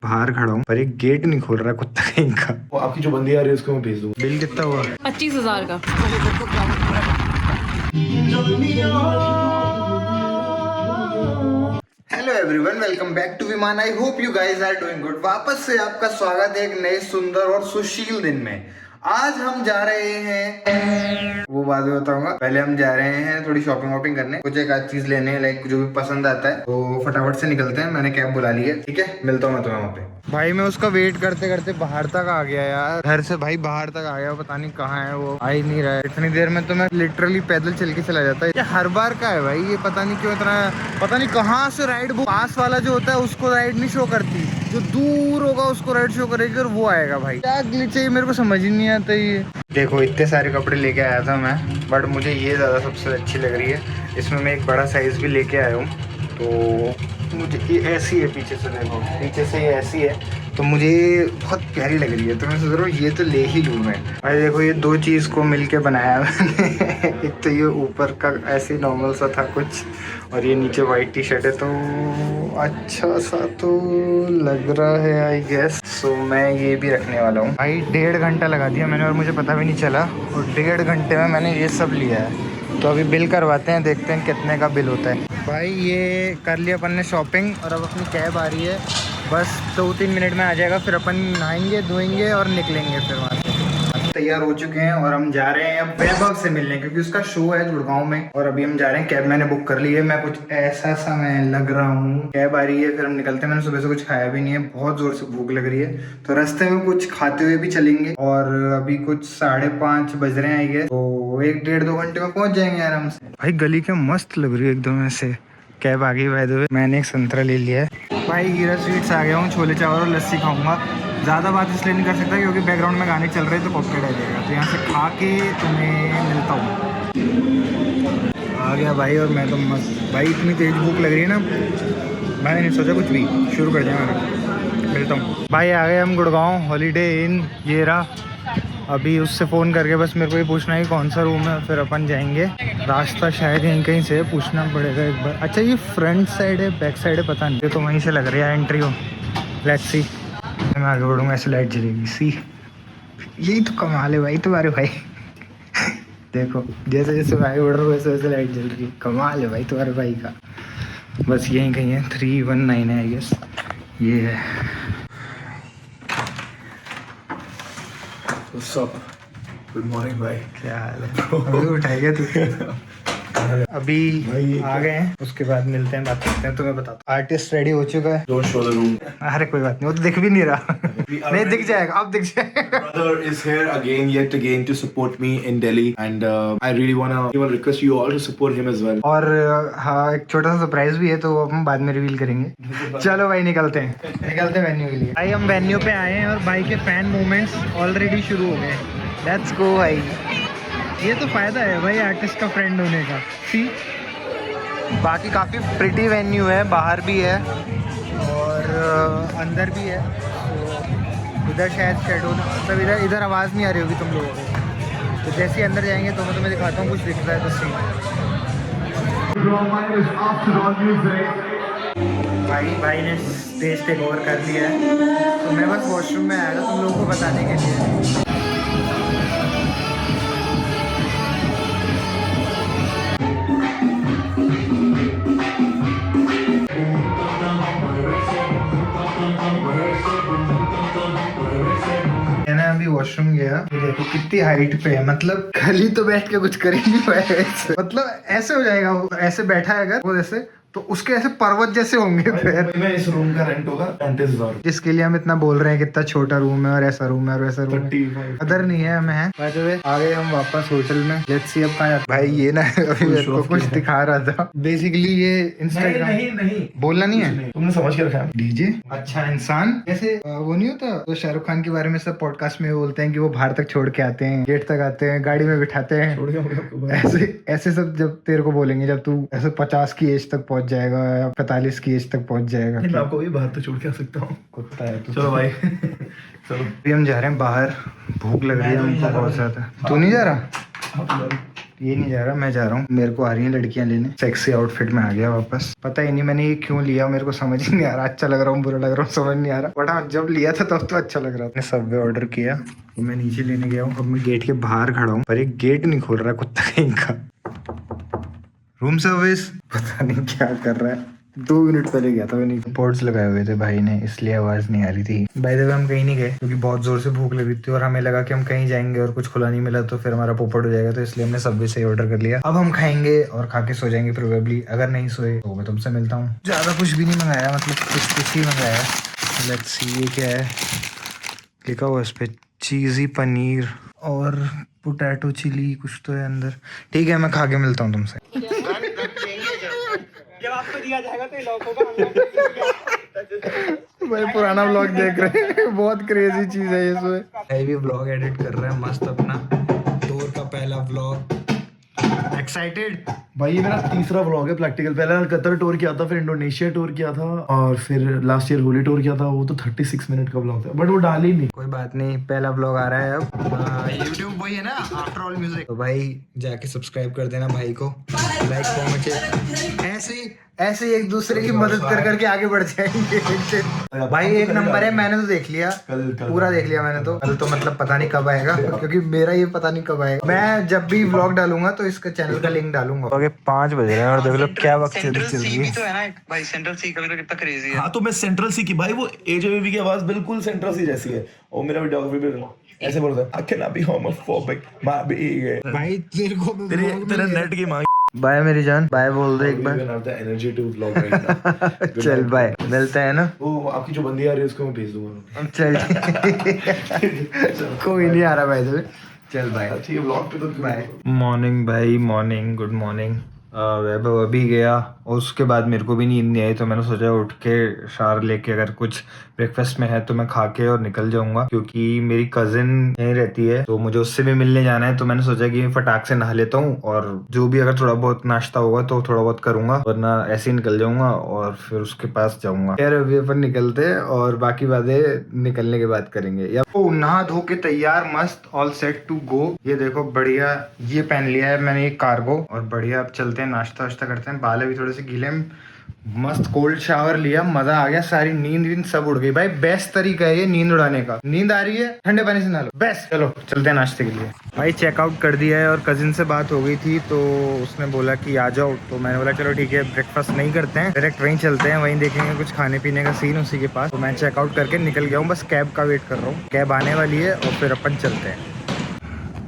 बाहर खड़ा हूँ पर एक गेट नहीं खोल रहा कुत्ता कहीं का। वो आपकी जो बंदी आ रही है उसको मैं भेज दूंगा। बिल कितना हुआ? 25,000 का। Hello everyone, welcome back to Viman. I hope you guys are doing good. वापस से आपका स्वागत है एक नए सुंदर और सुशील दिन में। आज हम जा रहे हैं, वो बाद में बताऊंगा। पहले हम जा रहे हैं थोड़ी शॉपिंग वॉपिंग करने, कुछ एक आध चीज लेने, लाइक जो भी पसंद आता है। तो फटाफट से निकलते हैं, मैंने कैब बुला ली है। ठीक है, मिलता हूँ मैं तुम्हें वहाँ पे। भाई मैं उसका वेट करते करते बाहर तक आ गया यार, घर से भाई बाहर तक आ गया। पता नहीं कहाँ है वो, आ ही नहीं रहा है। इतनी देर में तो मैं लिटरली पैदल चल के चला जाता है। ये हर बार का है भाई, ये पता नहीं क्यों इतना, पता नहीं कहाँ से राइड। पास वाला जो होता है उसको राइड नहीं शो करती, जो दूर होगा उसको राइड शो करेगी और वो आएगा। भाई क्या ग्लिच है, मेरे को समझ ही नहीं आता ये। देखो इतने सारे कपड़े लेके आया था मैं, बट मुझे ये ज़्यादा सबसे अच्छी लग रही है। इसमें मैं एक बड़ा साइज़ भी लेके आया हूँ। तो मुझे ये ऐसी है, पीछे से देखो, पीछे से ये ऐसी है, तो मुझे बहुत प्यारी लग रही है। तो मैं सोच रहा हूँ ये तो ले ही लूँ मैं। भाई देखो ये दो चीज़ को मिलके बनाया मैंने। एक तो ये ऊपर का ऐसे नॉर्मल सा था कुछ, और ये नीचे वाइट टी शर्ट है, तो अच्छा सा तो लग रहा है आई गेस। सो मैं ये भी रखने वाला हूँ। भाई 1.5 घंटा लगा दिया मैंने और मुझे पता भी नहीं चला, और 1.5 घंटे में मैंने ये सब लिया है। तो अभी बिल करवाते हैं, देखते हैं कितने का बिल होता है। भाई ये कर लिया अपन ने शॉपिंग, और अब अपनी कैब आ रही है। बस 2-3 मिनट में आ जाएगा, फिर अपन नहाएंगे धोएंगे और निकलेंगे फिर वहाँ से। तैयार हो चुके हैं और हम जा रहे हैं अब वैभव से मिलने, क्योंकि उसका शो है गुड़गांव में। और अभी हम जा रहे हैं, कैब मैंने बुक कर ली है। मैं कुछ ऐसा सा मैं लग रहा हूँ, कैब आ रही है फिर हम निकलते हैं। मैंने सुबह से कुछ खाया भी नहीं है, बहुत जोर से भूख लग रही है, तो रास्ते में कुछ खाते हुए भी चलेंगे। और अभी कुछ 5:30 बज रहे हैं आई गेस, तो 1-1.5-2 घंटे में पहुंच जाएंगे आराम से। भाई गली क्या मस्त लग रही है एकदम ऐसे। कैब आ गई बाय द वे, मैंने एक संतरा ले लिया है। भाई हीरा स्वीट्स आ गया हूँ, छोले चावल और लस्सी खाऊंगा। ज़्यादा बात इसलिए नहीं कर सकता क्योंकि बैकग्राउंड में गाने चल रहे हैं तो कॉपीराइट आ जाएगा। तो यहाँ से खा के तुम्हें मिलता हूँ। आ गया भाई, और मैं तो मस्त। भाई इतनी तेज भूख लग रही है ना, मैंने नहीं सोचा कुछ भी, शुरू कर दिया मैंने। मिलता हूँ भाई। आ गए हम गुड़गांव हॉलीडे इन, ये रहा। अभी उससे फ़ोन करके बस मेरे को ये पूछना है कौन सा रूम है, फिर अपन जाएंगे। रास्ता शायद यहीं कहीं से पूछना पड़ेगा एक बार। अच्छा ये फ्रंट साइड है बैक साइड है पता नहीं, ये तो वहीं से लग रही है एंट्री हो। Let's see. मैं आगे बढ़ूँगा, ऐसे लाइट जलेगी। सी यही तो कमाल है भाई तुम्हारे भाई। देखो जैसे जैसे मैं आगे बढ़ रहा हूँ वैसे वैसे लाइट जल रही है। कमाल है भाई तुम्हारे भाई का। बस यहीं कहीं है, 319 है आई गेस, ये है। गुड मॉर्निंग भाई, क्या हाल है? अभी उठाएगा तू? अभी आ गए हैं, उसके बाद मिलते हैं, बात करते हैं। तुम्हें बताता, आर्टिस्ट रेडी हो चुका है। Don't show the room. अरे कोई बात नहीं, वो तो दिख भी नहीं रहा। नहीं दिख जाएगा, अब दिख जाएगा। Brother is here again, yet again, to support me in Delhi, and I really wanna request you all to support him as well. और हाँ, एक छोटा सा सरप्राइज भी है, तो वो हम बाद में रिवील करेंगे। चलो भाई निकलते हैं वेन्यू के लिए। भाई हम वेन्यू पे आए हैं और भाई के फैन मूवमेंट्स ऑलरेडी शुरू हो गए। लेट्स गो भाई। ये तो फायदा है भाई आर्टिस्ट का फ्रेंड होने का। सी बाकी काफ़ी प्रिटी वेन्यू है, बाहर भी है और अंदर भी है। तो इधर शायद शेडो, मतलब इधर आवाज़ नहीं आ रही होगी तुम लोगों को। तो जैसे ही अंदर जाएंगे तो मैं तुम्हें दिखाता हूँ कुछ दिखता है तो सीन। भाई ने स्टेज टेक ओवर कर लिया है, तो मैं बस वॉशरूम में आया था तुम लोगों को बताने के लिए। मैंने अभी वॉशरूम गया, ये देखो कितनी हाइट पे है, मतलब खाली तो बैठ के कुछ कर ही नहीं पाएगा ऐसे। मतलब ऐसे हो जाएगा वो, ऐसे बैठा है अगर वो जैसे, तो उसके ऐसे पर्वत जैसे होंगे पैर। मैं इस रूम का रेंट होगा 35,000, जिसके लिए हम इतना बोल रहे हैं कितना छोटा रूम है और ऐसा रूम है और वैसा रूम है। 35। अदर नहीं है, हमें है। बाय द वे आ गए हम वापस होटल में। लेट्स सी अब कहाँ जाते। भाई ये ना अभी मेरे को कुछ दिखा रहा था, बेसिकली ये इंस्टाग्राम। नहीं बोलना नहीं है, तुमने समझ के रखा है। डीजे अच्छा इंसान। जैसे वो नहीं होता तो शाहरुख खान के बारे में सब पॉडकास्ट में बोलते हैं कि वो बाहर तक छोड़ के आते हैं, गेट तक आते हैं, गाड़ी में बिठाते हैं। छोड़ के ऐसे ऐसे सब जब तेरे को बोलेंगे जब तू ऐसे 50 की एज तक पहुंच जाएगा या 45 की एज तक पहुंच जाएगा। मैं आपको भी बाहर तो छोड़ के आ सकता हूँ। कुत्ता है तू। चलो भाई चलो अभी हम जा रहे हैं बाहर, भूख लग रही है हमको बहुत ज्यादा। तू नहीं जा रहा? ये नहीं जा रहा, मैं जा रहा हूँ। मेरे को आ रही हैं लड़कियां लेने। सेक्सी आउटफिट में आ गया वापस। पता ही नहीं मैंने ये क्यों लिया, मेरे को समझ ही नहीं आ रहा। अच्छा लग रहा हूँ, बुरा लग रहा हूँ, समझ नहीं आ रहा। बट हाँ, जब लिया था तब तो अच्छा लग रहा था। सबवे ऑर्डर किया तो मैं नीचे लेने गया हूँ। अब मैं गेट के बाहर खड़ा हूँ, पर ये गेट नहीं खोल रहा कुत्ता कहीं का। रूम सर्विस पता नहीं क्या कर रहा है। 2 मिनट पहले गया था मैंने। पोर्ट्स लगाए हुए थे भाई ने, इसलिए आवाज नहीं आ रही थी। बाय द वे हम कहीं नहीं गए क्योंकि बहुत जोर से भूख लगी थी और हमें लगा कि हम कहीं जाएंगे और कुछ खुला नहीं मिला तो फिर हमारा पोपट हो जाएगा, तो इसलिए हमने सबवे से ऑर्डर कर लिया। अब हम खाएंगे और खा के सो जाएंगे प्रोबेबली। अगर नहीं सोए तो मैं तुमसे मिलता हूँ। ज्यादा कुछ भी नहीं मंगाया, मतलब कुछ ही मंगाया। लेट्स सी ये क्या है, लिखा हुआ इस पे चीज़ी पनीर और पोटैटो चिली कुछ तो है अंदर। ठीक है, मैं खा के मिलता हूँ तुमसे। जब आपको दिया जाएगा तो लॉक होगा। भाई पुराना व्लॉग देख रहे हैं, बहुत क्रेजी चीज है ये। इसमें भी व्लॉग एडिट कर रहा है मस्त अपना, टूर का पहला व्लॉग। एक्साइटेड भाई ये मेरा तीसरा व्लॉग है प्रैक्टिकल। पहले कतर टूर किया था, फिर इंडोनेशिया टूर किया था और फिर लास्ट ईयर होली टूर किया था। वो तो 36 मिनट का व्लॉग था बट वो डाल ही नहीं। कोई बात नहीं, पहला व्लॉग आ रहा है अब। यूट्यूब वही है ना, आफ्टर ऑल म्यूजिक। तो भाई जाके सब्सक्राइब कर देना भाई को, लाइक कमेंट। ऐसे ही एक दूसरे की मदद कर करके आगे बढ़ जाएंगे। भाई एक नंबर है, मैंने तो देख लिया, पूरा देख लिया मैंने तो। कल तो मतलब पता नहीं कब आएगा क्योंकि मेरा ये पता नहीं कब आएगा। मैं जब भी व्लॉग डालूंगा तो इसका चैनल का लिंक डालूंगा। आगे 5 बज रहे हैं और देख लो क्या वक्त चल रही है। तो है ना भाई, सेंट्रल सी का भी तो कितना क्रेजी है। हाँ तो मैं सेंट्रल सी की भाई, वो एजेबीबी की आवाज बिल्कुल सेंट्रल सी जैसी है। और मेरा वीडियोग्राफी भी ऐसे बोलता है, I cannot be homophobic, my big भाई तेरे को तेरे नेट की मांग। बाय मेरी जान, बाय बोल दे एक बार। have the energy to vlog right now. चल बाय, मिलते हैं ना। वो आपकी जो बंदी आ रही है उसको मैं भेज दूंगा। चल कोई नहीं आ रहा भाई तो। चल बाय। ठीक है, व्लॉग पे तो बाय। मॉर्निंग भाई, मॉर्निंग, गुड मॉर्निंग। वैभव अभी गया और उसके बाद मेरे को भी नींद नहीं आई तो मैंने सोचा उठ के शावर लेके अगर कुछ ब्रेकफास्ट में है तो मैं खा के और निकल जाऊंगा, क्योंकि मेरी कजिन यहीं रहती है तो मुझे उससे भी मिलने जाना है। तो मैंने सोचा कि फटाक से नहा लेता हूँ और जो भी अगर थोड़ा बहुत नाश्ता होगा तो थोड़ा बहुत करूंगा, वरना ऐसे ही निकल जाऊंगा और फिर उसके पास जाऊंगा। खैर अभी अपन निकलते हैं और बाकी बातें निकलने के बाद करेंगे। या नहा धो के तैयार, मस्त, ऑल सेट टू गो। ये देखो बढ़िया, ये पहन लिया है मैंने एक कार्गो और बढ़िया अब चलते हैं, नाश्ता वाश्ता करते हैं। बाल अभी थोड़े से गीले, मस्त कोल्ड शावर लिया, मजा आ गया। सारी नींद वींद सब उड़ गई भाई। बेस्ट तरीका है ये नींद उड़ाने का। नींद आ रही है, ठंडे पानी से नहा लो, बेस्ट। चलो चलते हैं नाश्ते के लिए। भाई चेकआउट कर दिया है और कजिन से बात हो गई थी तो उसने बोला कि आ जाओ, तो मैंने बोला चलो ठीक है, ब्रेकफास्ट नहीं करते हैं, डायरेक्ट वहीं चलते हैं, वहीं देखेंगे कुछ खाने पीने का सीन उसी के पास। तो मैं चेकआउट करके निकल गया हूँ, बस कैब का वेट कर रहा हूँ। कैब आने वाली है और फिर अपन चलते हैं।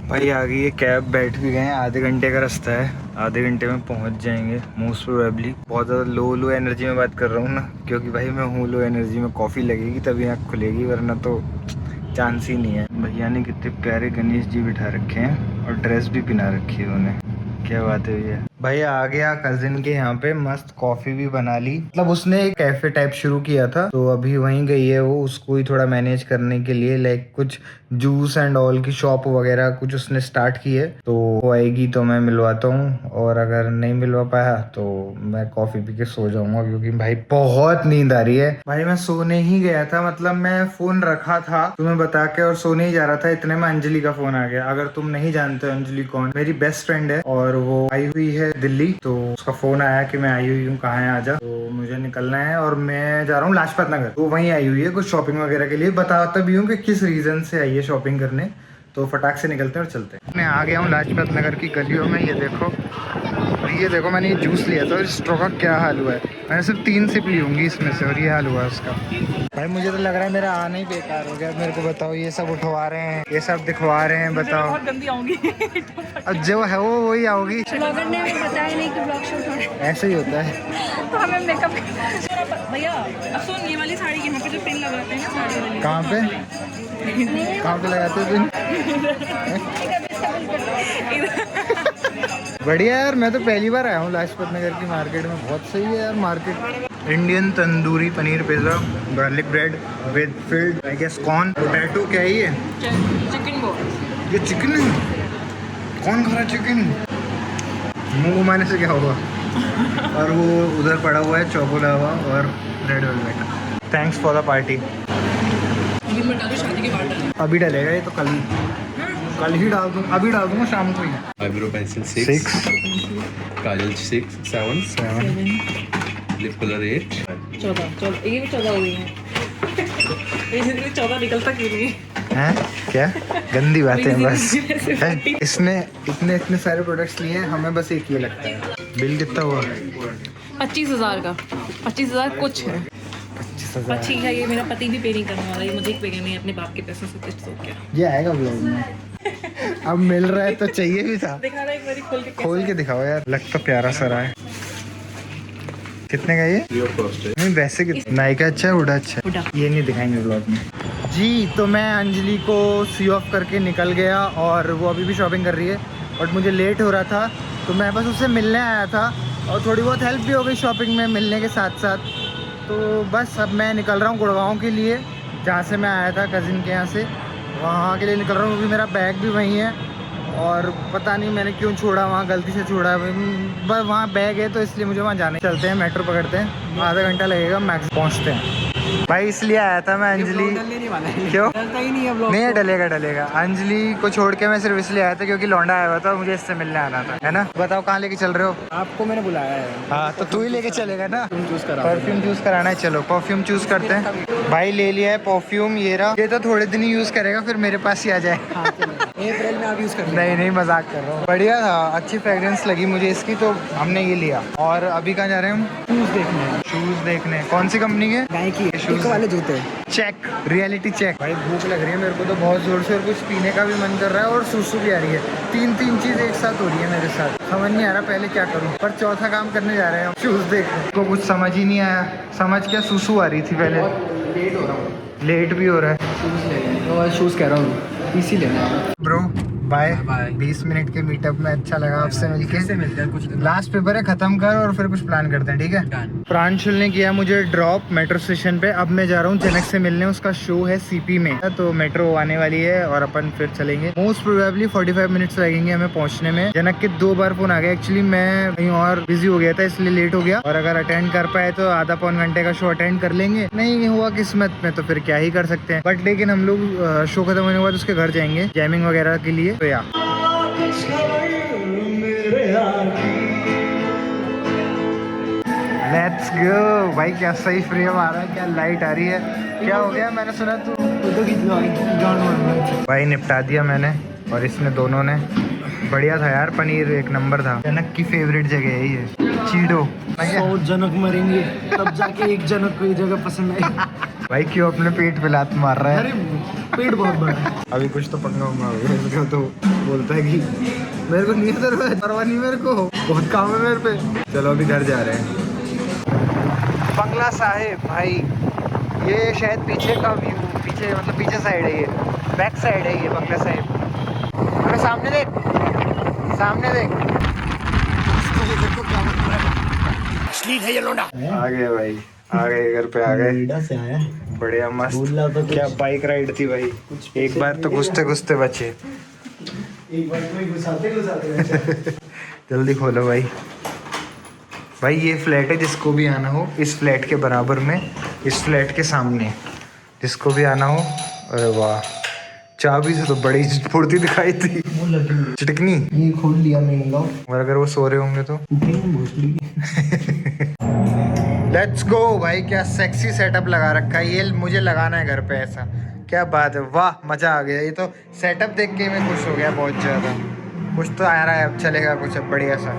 भाई आ गई है कैब, बैठ भी गए हैं। आधे घंटे का रास्ता है, आधे घंटे में पहुंच जाएंगे मोस्ट प्रोबेबली। बहुत ज़्यादा लो एनर्जी में बात कर रहा हूँ ना, क्योंकि भाई मैं हूँ लो एनर्जी में। कॉफ़ी लगेगी तभी आँख खुलेगी, वरना तो चांस ही नहीं है। भैया ने कितने प्यारे गणेश जी बिठा रखे हैं और ड्रेस भी पहना रखी है उन्हें, क्या बात है भैया। भाई आ गया कजिन के यहाँ पे, मस्त कॉफी भी बना ली। मतलब उसने एक कैफे टाइप शुरू किया था तो अभी वहीं गई है वो, उसको ही थोड़ा मैनेज करने के लिए। लाइक कुछ जूस एंड ऑल की शॉप वगैरह कुछ उसने स्टार्ट की है, तो वो आएगी तो मैं मिलवाता हूँ। और अगर नहीं मिलवा पाया तो मैं कॉफी पी के सो जाऊंगा, क्योंकि भाई बहुत नींद आ रही है। भाई मैं सोने ही गया था, मतलब मैं फोन रखा था तुम्हें बता के और सोने ही जा रहा था, इतने में अंजलि का फोन आ गया। अगर तुम नहीं जानते हो अंजलि कौन, मेरी बेस्ट फ्रेंड है और वो आई हुई है दिल्ली। तो उसका फोन आया कि मैं आई हुई हूँ, कहाँ है आजा। तो मुझे निकलना है और मैं जा रहा हूँ लाजपत नगर। तो वहीं आई हुई है कुछ शॉपिंग वगैरह के लिए, बताता भी हूँ कि किस रीजन से आई है शॉपिंग करने। तो फटाक से निकलते हैं और चलते हैं। मैं आ गया हूँ लाजपत नगर की गलियों में। ये देखो मैंने ये जूस लिया था और स्ट्रॉ का क्या हाल हुआ है। मैंने सिर्फ 3 सिप ली होंगी इसमें से और ये हाल हुआ है उसका। भाई मुझे तो लग रहा है मेरा आना ही बेकार हो गया। मेरे को बताओ, ये सब उठवा रहे हैं, ये सब दिखवा रहे हैं, बताओ। बहुत गंदी आऊंगी। अब जो है वो वही आओगी। ब्लॉगर ने हमें बताया नहीं कि ब्लॉग शूट हो रहा है, ऐसे ही होता है। तो हमें मेकअप भैया। अब सुन, ये वाली साड़ी यहाँ पे जो पिन लगाते हैं ना साड़ी वाली, कहाँ पे लगाते हो तुम? बढ़िया यार, मैं तो पहली बार आया हूँ लाजपत नगर की मार्केट में। बहुत सही है यार market. Indian tandoori paneer pizza, garlic bread with filled I guess corn, potato, क्या ही है चिकन बोल। ये? चिकन है? कौन खा रहा चिकन? मुंह घुमाने से क्या होगा। और वो उधर पड़ा हुआ है चोको लावा और red velvet. Thanks for the party. शादी के बाद अभी डलेगा ये तो, कल ही डाल दूँ, अभी डाल दूँगा शाम को ही। आईब्रो पेंसिल 6, काजल 6, 7, लिप कलर 8, 14 ये भी 14 हो गई है। ये 14 निकलता क्यों नहीं? हैं क्या गंदी बातें हैं बस। वैसे हैं? इसने इतने सारे प्रोडक्ट्स लिए हैं, हमें बस एक ये लगता है। बिल कितना हुआ? 25,000 का, 25,000 कुछ है। 25,000। पर ठीक है, ये मेरा पति भी पे नहीं करने वाला, ये मुझे पे करनी है अपने बाप के पैसों से, कुछ तो क्या ये आएगा ब्लॉग में। अब मिल रहा है तो चाहिए भी था। दिखा रहा है एक बारी खोल के। खोल के दिखाओ यार, लग तो प्यारा सा रहा है। कितने का ये? फ्री ऑफ कॉस्ट है। नहीं वैसे कितना, नाइक का अच्छा है, हुडा अच्छा है? हुडा। ये नहीं दिखाएंगे ब्लॉग में जी। तो मैं अंजलि को सी ऑफ करके निकल गया और वो अभी भी शॉपिंग कर रही है, बट मुझे लेट हो रहा था तो मैं बस उससे मिलने आया था और थोड़ी बहुत हेल्प भी हो गई शॉपिंग में मिलने के साथ साथ। तो बस अब मैं निकल रहा हूँ गुड़गांव के लिए, जहाँ से मैं आया था कज़िन के यहाँ से, वहाँ के लिए निकल रहा हूँ क्योंकि मेरा बैग भी वहीं है और पता नहीं मैंने क्यों छोड़ा वहाँ, गलती से छोड़ा। बस वहाँ बैग है तो इसलिए मुझे वहाँ जाने। चलते हैं, मेट्रो पकड़ते हैं, आधा घंटा लगेगा मैक्स, पहुँचते हैं। भाई इसलिए आया था मैं अंजलि। क्यों? नहीं डलेगा। अंजलि को छोड़ के मैं सिर्फ इसलिए आया था क्योंकि लौंडा आया हुआ था, मुझे इससे मिलने आना था, है ना? बताओ कहाँ लेके चल रहे हो? आपको मैंने बुलाया है। हाँ तो तू ही लेके चलेगा ना। चूज करा। परफ्यूम चूज कराना है, चलो परफ्यूम चूज करते हैं। भाई ले लिया है परफ्यूम, ये रहा। ये तो थोड़े दिन ही यूज करेगा, फिर मेरे पास ही आ जाए। अप्रैल में आप यूज कर नहीं मजाक कर रहा हूँ। बढ़िया था, अच्छी फ्रेग्रेंस लगी मुझे इसकी, तो हमने ये लिया। और अभी कहाँ जा रहे हैं हम? शूज देखने। कौन सी कंपनी के? नाइकी शूज वाले जूते। Check, reality check. भाई भूख लग रही है मेरे को तो बहुत जोर से, और कुछ पीने का भी मन कर रहा है और सुसु भी आ रही है। तीन चीज एक साथ हो रही है मेरे साथ, समझ नहीं आ रहा पहले क्या करूं। पर चौथा काम करने जा रहे हैं हम, शूज देखने को। कुछ समझ ही नहीं आया, समझ क्या सुसु आ रही थी पहले। लेट हो रहा हूँ, लेट भी हो रहा है। शूज लेने शूज कह रहा हूँ, इसी लेना है। Bro bye. बाय। 20 मिनट के मीटअप में अच्छा लगा आपसे मिलके। मिलते हैं कुछ दिन। लास्ट पेपर है, खत्म कर और फिर कुछ प्लान करते हैं, ठीक है? प्रांशुल ने किया मुझे ड्रॉप मेट्रो स्टेशन पे। अब मैं जा रहा हूँ जनक से मिलने, उसका शो है सीपी में, तो मेट्रो आने वाली है और अपन फिर चलेंगे। मोस्ट प्रोबेबली 45 मिनट्स लगेंगे हमें पहुंचने में। जनक के 2 बार फोन आ गया, एक्चुअली मैं कहीं और बिजी हो गया था इसलिए लेट हो गया, और अगर अटेंड कर पाए तो आधा पौन घंटे का शो अटेंड कर लेंगे, नहीं हुआ किस्मत में तो फिर क्या ही कर सकते हैं। बट लेकिन हम लोग शो खत्म होने के बाद उसके घर जाएंगे जैमिंग वगैरह के लिए, तो या लेट्स गो। भाई क्या सही फ्रेम आ रहा है, क्या लाइट आ रही है। क्या हो गया? मैंने सुना तू भाई निपटा दिया मैंने और इसने दोनों ने। बढ़िया था यार, पनीर एक नंबर था। जनक की फेवरेट जगह है ये, चीडो। 100 जनक मरेंगे तब जाके एक जनक को ये जगह पसंद आई। भाई क्यों अपने पेट पे लात मार रहा है? अरे पेट बहुत बड़ा है। अभी कुछ तो पंगा उंगा हो गया इसका, तो बोलता है कि मेरे को नहीं है, परवाह नहीं मेरे को, बहुत काम है मेरे पे। चलो अभी घर जा रहे हैं। बंगला साहिब भाई, ये शायद पीछे का व्यू, पीछे मतलब पीछे साइड है, ये बैक साइड है ये बंगला साहिब। अरे सामने देख, सामने देख। आ गए भाई, आ गए घर पे, आ गए। से आया बढ़िया मस्त। बोला तो क्या बाइक राइड थी भाई। एक बार तो घुसते घुसते बचे। एक बार में घुसाते जल्दी खोलो भाई। भाई ये फ्लैट है, जिसको भी आना हो इस फ्लैट के बराबर में, इस फ्लैट के सामने जिसको भी आना हो। अरे वाह, चाबी से तो बड़ी फुर्ती दिखाई थी। चिटकनी ये खोल लिया मेन लॉक, और अगर वो सो रहे होंगे तो लेट्स गो भाई। क्या सेक्सी सेटअप लगा रखा है, ये मुझे लगाना है घर पे ऐसा। क्या बात है, वाह मजा आ गया। ये तो सेटअप देख के मैं खुश हो गया बहुत ज्यादा। कुछ तो आ रहा है, अब चलेगा कुछ अब बढ़िया सा।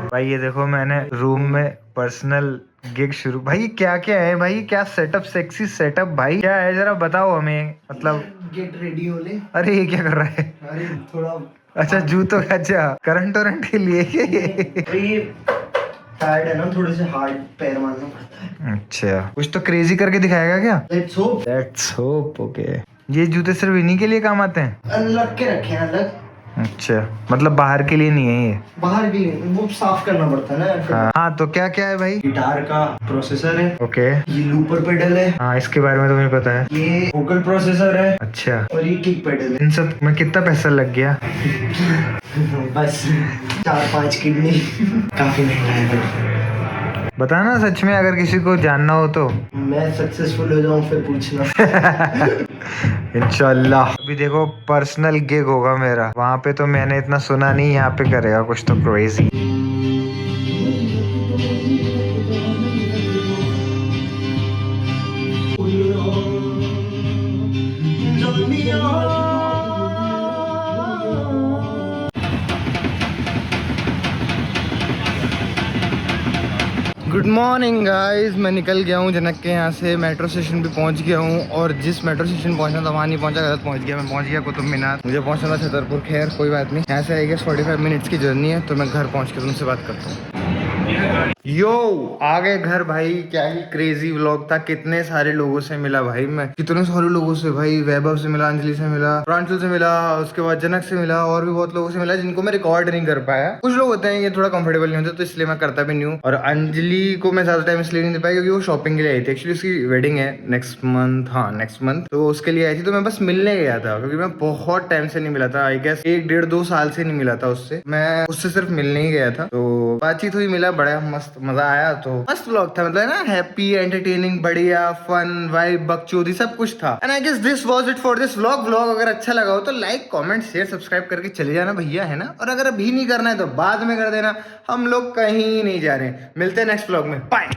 भाई ये देखो मैंने रूम में पर्सनल गिग शुरू। भाई क्या क्या है भाई, क्या सेटअप, सेक्सी सेटअप भाई, क्या है जरा बताओ हमें। मतलब गेट रेडी हो ले। अरे ये क्या कर रहा है? अरे थोड़ा अच्छा जूतों का, अच्छा करंट वरंट के लिए। ये टायर्ड है ना, थोड़े से हार्ड पैर मारना पड़ता है। अच्छा कुछ तो क्रेजी करके दिखाएगा क्या? Let's hope. Let's hope. Okay, ये जूते सिर्फ इन्हीं के लिए काम आते हैं? अलग के रखे हैं, अलग। अच्छा मतलब बाहर के लिए नहीं है ये? बाहर के लिए वो साफ करना पड़ता है ना। हाँ तो क्या क्या है भाई? गिटार का प्रोसेसर है, ओके। ये लूपर पेडल है, हाँ इसके बारे में तो मुझे पता है। ये वोकल प्रोसेसर है, अच्छा और ये किक पेडल है। इन सब में कितना पैसा लग गया? बस 4-5 किडनी। काफी महंगा है। बताना सच में, अगर किसी को जानना हो तो। मैं सक्सेसफुल हो जाऊं फिर पूछना। इंशाल्लाह। अभी देखो पर्सनल गिग होगा मेरा वहाँ पे, तो मैंने इतना सुना नहीं, यहाँ पे करेगा कुछ तो क्रेजी। गुड मॉर्निंग गाइस, मैं निकल गया हूँ जनक के यहाँ से, मेट्रो स्टेशन पे पहुँच गया हूँ। और जिस मेट्रो स्टेशन पहुँचना था वहाँ नहीं पहुँचा, गलत पहुँच गया। मैं पहुँच गया कुतुब मीनार, मुझे पहुँचना था छतरपुर। खैर कोई बात नहीं, यहाँ से आई गेस 45 मिनट्स की जर्नी है, तो मैं घर पहुँच के तुमसे बात करता हूँ। यो आ गए घर भाई। क्या ही क्रेजी व्लॉग था, कितने सारे लोगों से मिला भाई मैं, कितने सारे लोगों से भाई। वैभव से मिला, अंजलि से मिला, प्रांशुल से मिला, उसके बाद जनक से मिला, और भी बहुत लोगों से मिला जिनको मैं रिकॉर्ड नहीं कर पाया। कुछ लोग होते हैं ये थोड़ा कंफर्टेबल नहीं होते, तो इसलिए मैं करता भी नहीं हूँ। और अंजलि को मैं ज्यादा टाइम इसलिए नहीं दे पाया क्योंकि वो शॉपिंग के लिए आई थी। एक्चुअली उसकी वेडिंग है नेक्स्ट मंथ, हाँ नेक्स्ट मंथ, तो उसके लिए आई थी। तो मैं बस मिलने गया था क्योंकि मैं बहुत टाइम से नहीं मिला था, आई गेस 1-1.5-2 साल से नहीं मिला था उससे। मैं उससे सिर्फ मिलने ही गया था, तो बातचीत हुई, मिला, बड़ा मस्त मजा आया। तो मस्त व्लॉग था, मतलब ना हैप्पी, एंटरटेनिंग, बढ़िया, फन, वाइब, बकचोदी सब कुछ था। And I guess this was it for this vlog. अगर अच्छा लगा हो तो लाइक, कमेंट, शेयर, सब्सक्राइब करके चले जाना भैया, है ना। और अगर अभी नहीं करना है तो बाद में कर देना, हम लोग कहीं नहीं जा रहे हैं। मिलते हैं नेक्स्ट व्लॉग में, बाय।